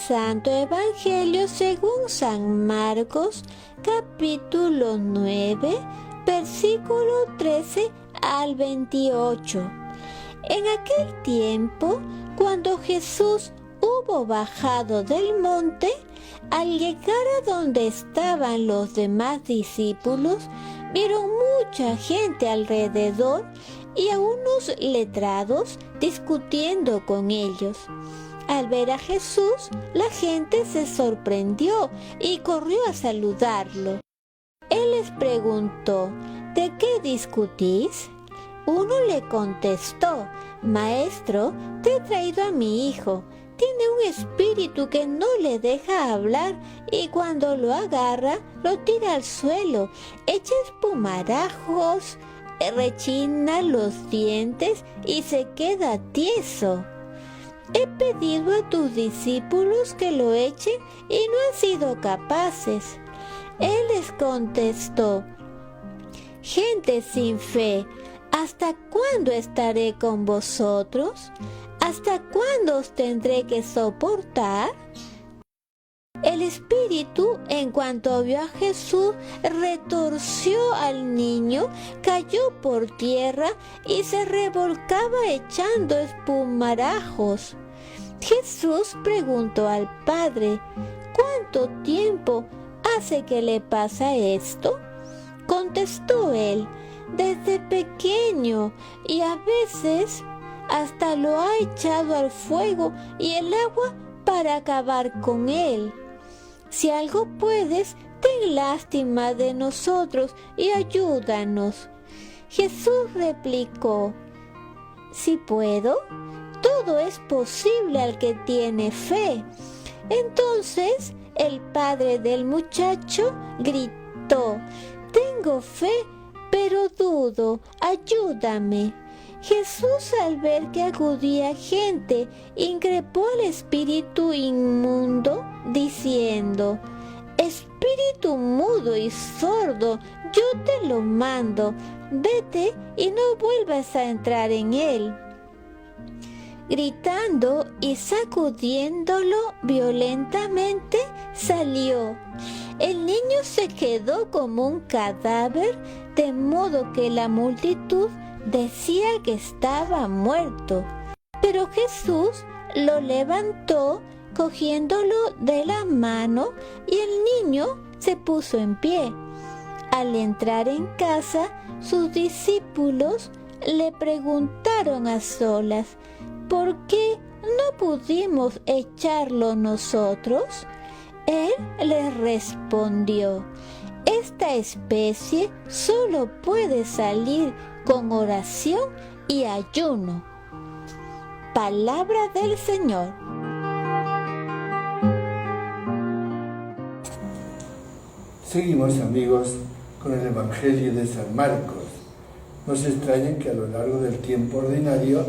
Santo Evangelio según San Marcos, capítulo 9, versículo 13 al 28. En aquel tiempo, cuando Jesús hubo bajado del monte, al llegar a donde estaban los demás discípulos, vieron mucha gente alrededor y a unos letrados discutiendo con ellos. Al ver a Jesús, la gente se sorprendió y corrió a saludarlo. Él les preguntó: ¿de qué discutís? Uno le contestó: Maestro, te he traído a mi hijo. Tiene un espíritu que no le deja hablar y cuando lo agarra, lo tira al suelo, echa espumarajos, rechina los dientes y se queda tieso. He pedido a tus discípulos que lo echen y no han sido capaces. Él les contestó: gente sin fe, ¿hasta cuándo estaré con vosotros? ¿Hasta cuándo os tendré que soportar? El espíritu, en cuanto vio a Jesús, retorció al niño, cayó por tierra y se revolcaba echando espumarajos. Jesús preguntó al padre: ¿cuánto tiempo hace que le pasa esto? Contestó él: desde pequeño, y a veces hasta lo ha echado al fuego y el agua para acabar con él. Si algo puedes, ten lástima de nosotros y ayúdanos. Jesús replicó: si puedo, todo es posible al que tiene fe. Entonces el padre del muchacho gritó: tengo fe, pero dudo, ayúdame. Jesús, al ver que acudía gente, increpó al espíritu inmundo, diciendo: espíritu mudo y sordo, yo te lo mando, vete y no vuelvas a entrar en él. Gritando y sacudiéndolo violentamente, salió. El niño se quedó como un cadáver, de modo que la multitud decía que estaba muerto. Pero Jesús lo levantó, cogiéndolo de la mano, y el niño se puso en pie. Al entrar en casa, sus discípulos le preguntaron a solas: ¿por qué no pudimos echarlo nosotros? Él les respondió: esta especie solo puede salir con oración y ayuno. Palabra del Señor. Seguimos, amigos, con el Evangelio de San Marcos. No se extrañen que a lo largo del tiempo ordinario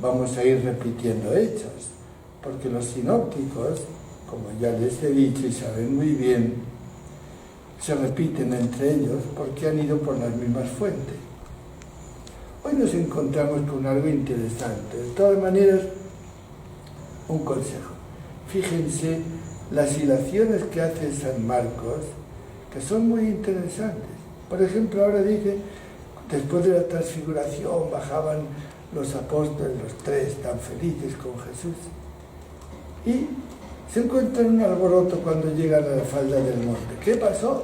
vamos a ir repitiendo hechos, porque los sinópticos, como ya les he dicho y saben muy bien, se repiten entre ellos porque han ido por las mismas fuentes. Hoy nos encontramos con algo interesante. De todas maneras, un consejo. Fíjense las hilaciones que hace San Marcos, que son muy interesantes. Por ejemplo, ahora dice: después de la transfiguración bajaban los apóstoles, los tres, tan felices con Jesús. Y se encuentran un alboroto cuando llegan a la falda del monte. ¿Qué pasó?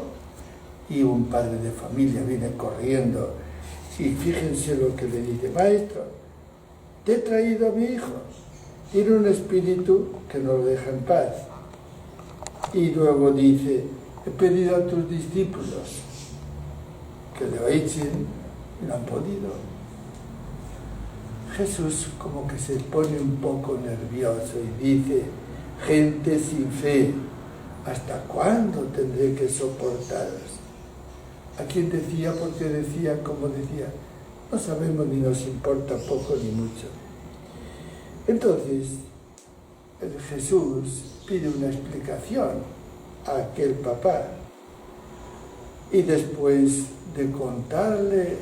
Y un padre de familia viene corriendo y fíjense lo que le dice: maestro, te he traído a mi hijo. Tiene un espíritu que no lo deja en paz. Y luego dice: he pedido a tus discípulos que lo echen y no han podido. Jesús como que se pone un poco nervioso y dice: gente sin fe, ¿hasta cuándo tendré que soportaros? ¿A quién decía? Porque decía, como decía, no sabemos ni nos importa poco ni mucho. Entonces, Jesús pide una explicación a aquel papá y después de contarle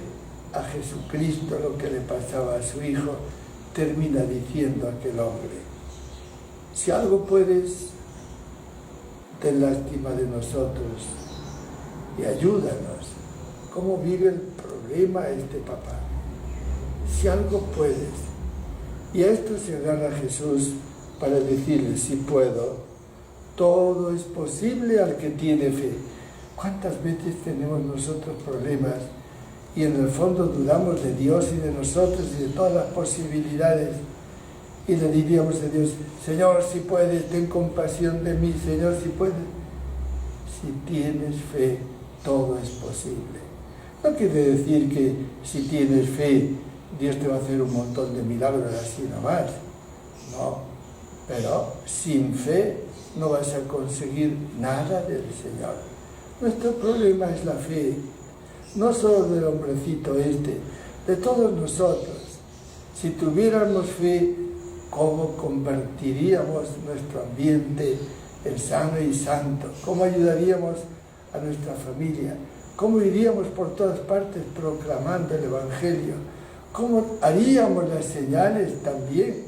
a Jesucristo lo que le pasaba a su hijo, termina diciendo a aquel hombre: si algo puedes, ten lástima de nosotros y ayúdanos. ¿Cómo vive el problema este papá? Si algo puedes. Y a esto se agarra Jesús para decirle, si puedo, todo es posible al que tiene fe. ¿Cuántas veces tenemos nosotros problemas y en el fondo dudamos de Dios y de nosotros y de todas las posibilidades? Y le diríamos a Dios, Señor, si puedes, ten compasión de mí, Señor, si puedes. Si tienes fe, todo es posible. No quiere decir que si tienes fe, Dios te va a hacer un montón de milagros así nomás. No, pero sin fe no vas a conseguir nada del Señor. Nuestro problema es la fe, no solo del hombrecito este, de todos nosotros. Si tuviéramos fe, ¿cómo convertiríamos nuestro ambiente en sano y santo? ¿Cómo ayudaríamos a nuestra familia? ¿Cómo iríamos por todas partes proclamando el Evangelio? ¿Cómo haríamos las señales también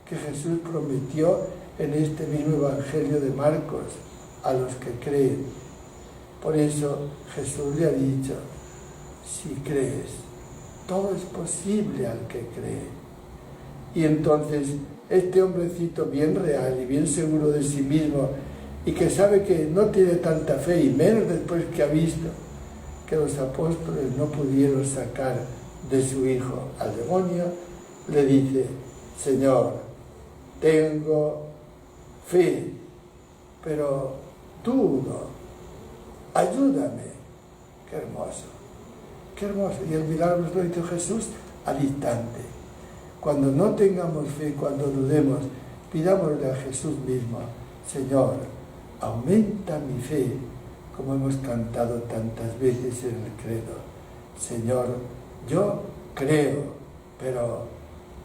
que Jesús prometió en este mismo Evangelio de Marcos a los que creen? Por eso Jesús le ha dicho, si crees, todo es posible al que cree. Y entonces este hombrecito bien real y bien seguro de sí mismo y que sabe que no tiene tanta fe y menos después que ha visto que los apóstoles no pudieron sacar de su hijo al demonio, le dice, Señor, tengo fe, pero dudo, ayúdame. Qué hermoso, qué hermoso. Y el milagro lo hizo Jesús al instante. Cuando no tengamos fe, cuando dudemos, pidámosle a Jesús mismo, Señor, aumenta mi fe, como hemos cantado tantas veces en el credo. Señor, yo creo, pero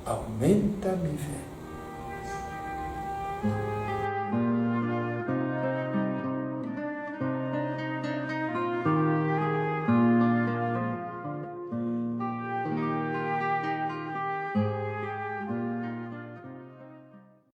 aumenta mi fe.